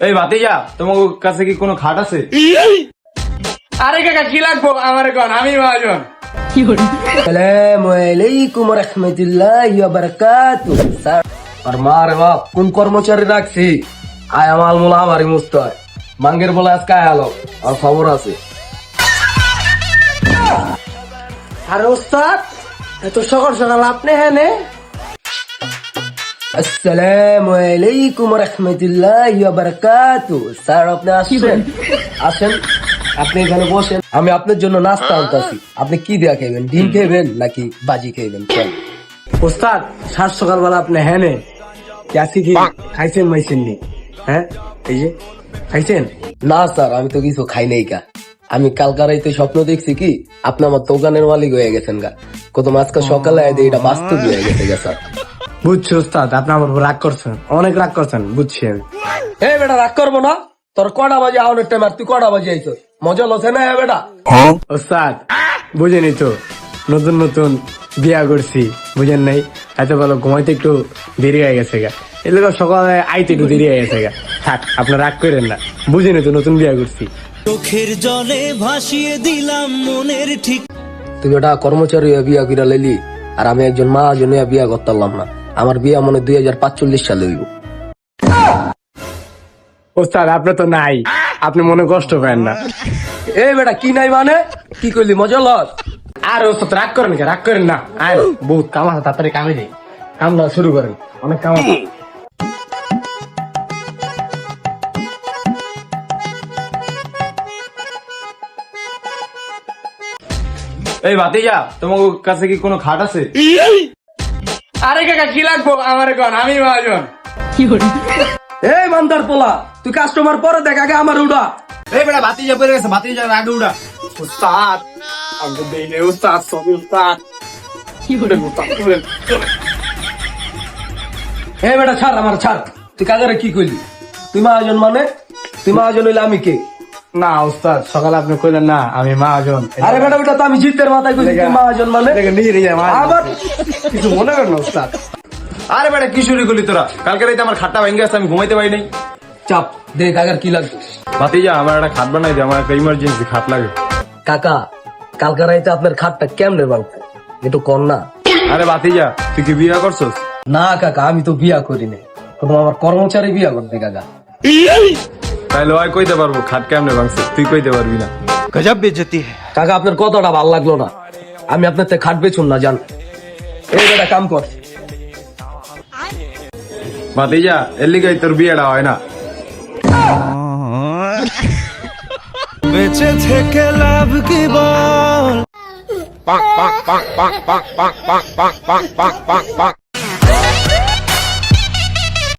এই ভাতিজা, তোমার কাছে কি কোনো খাট আছে? আরে কাকা কি লাগবো আমার কোন, আমি মহাজন। আসসালামু আলাইকুম ওয়া রাহমাতুল্লাহি ওয়া বারাকাতুহু। স্যার আর মারে বাপ কোন কর্মচারী রাখছি আয় আমাল মোলা আমারই মুস্ত হয় মাঙ্গের বলে আজকে আলো আর খবর আছে। আরে ওস্তাদ এত সকাল সকাল আপনি হ্যাঁ? আসসালামু আলাইকুম ওয়া রাহমাতুল্লাহি ওয়া বারাকাতুহু। স্যার আপনি আসেন আসেন, আপনি এখানে বসেন, আমি আপনার জন্য নাস্তা আনতাছি। আপনি কি দিয়া খাইবেন, ডিম খাইবেন নাকি বাজি খাইবেন? চল। ওস্তাদ সাত সকালবেলা আপনি হ্যাঁ ক্যাসি কি খাইছেন মাইছেন নি? হ্যাঁ এই যে খাইছেন? না স্যার, আমি তো কিছু খাই নাই কা। আমি কালকা রাইতে স্বপ্ন দেখছি কি আপনি আমার দোকানের মালিক হয়ে গেছেন গা। কত আজকে সকালে এটা বাস্তব হয়ে গেছে গা স্যার। বুঝছি ওস্তাদ, আপনি আমার উপর রাগ করছেন, অনেক রাগ করছেন, বুঝছি আমি। এই বেটা রাগ করবো না, তোর কটা বাজে আউনের টাইম আর তুই কটা বাজে আইছো? মজা লসে না বেটা? ওস্তাদ বুঝেনি তো, নতুন নতুন বিয়া করছি, বুঝেন নাই? এত ভালো ঘুমাইতে একটু দেরি হয়ে গেছে গা, এগুলো সকালে আইতে একটু দেরি হয়ে গেছে গা। থাক আপনার রাগ করেন না, বুঝেনি তো নতুন বিয়া করছি। চোখের জলে ভাসিয়ে দিলাম মনের ঠিক। তুই বেটা কর্মচারী হয়ে বিয়া কইরা লাইলি, আর আমি একজন মা জন্য বিয়া করতাম না। আমার বিয়া মনে 2045 সালে হইব। ওস্তাদ আপনার তো নাই, আপনি মনে কষ্ট পেন না। এই বেটা কি নাই মানে কি কইলি, মজা লস? আর ওস্তাদ রাগ করেন কে? রাগ করেন না, আর বহুত কাম আছে, তাড়াতাড়ি কামে যাই, কামটা শুরু করেন, অনেক কাম আছে। এই ভাতিজা, তোমার কাছে কি কোনো খাট আছে? আরে কাকা কি লাগবো আমার কোন, আমি মহাজন। এই মান্দার পোলা, তুই কাস্টমার পরে দেখ, আগে আমার উড়া। এই বেটা ভাতিজা পড়ে গেছে, ভাতিজা আগে উড়া। উস্তাদ আমি দেই নে উস্তাদ, সবই উস্তাদ। এই বেটা ছাড়, আমার ছাড়। তুই কাগারে কি কইলি? তুই মহাজন মানে? তুই মহাজন হইলে আমি কে? না উস্তাদ, সকালে আপনি কইলেন না আমি মহাজন। আরে বেটা বেটা তো আমি জিতের মাথায় কইছি তুই মহাজন মানে? আবার কিছু মনে করেন না উস্তাদ। আরে বেটা কি শুরু করলি তোরা? কালকে রাইতে আমার খাটটা ভেঙে গেছে, আমি ঘুমাইতে পারি নাই। চাপ দেখ কাগার কি লাগবে। ভাতিজা আমার একটা খাট বানাই দে, আমার একটা ইমার্জেন্সি খাট লাগে। কাকা কালকা রাইতে আপনার খাটটা কেমনে বাংছে একটু কর না। আরে ভাতিজা তুই কি বিয়ে করছস? না কাকা, আমি তো বিয়া করি নাই, প্রথম আমার কর্মচারী বিয়া করতে কাকা। তাইলে ওই কইতে পারবো খাট কেমনে ভাঙছে, তুই কইতে পারবি না। গজব বেজতি है। কাকা আপনার কথাটা ভাল লাগলো না, আমি আপনার থেকে খাট বেচুন না, জান। এই বেটা কাম কর। ভাতিজা এর লিগাই তোর বিয়েটা হয় না। বেঁচে থেকে লাভ কি বল?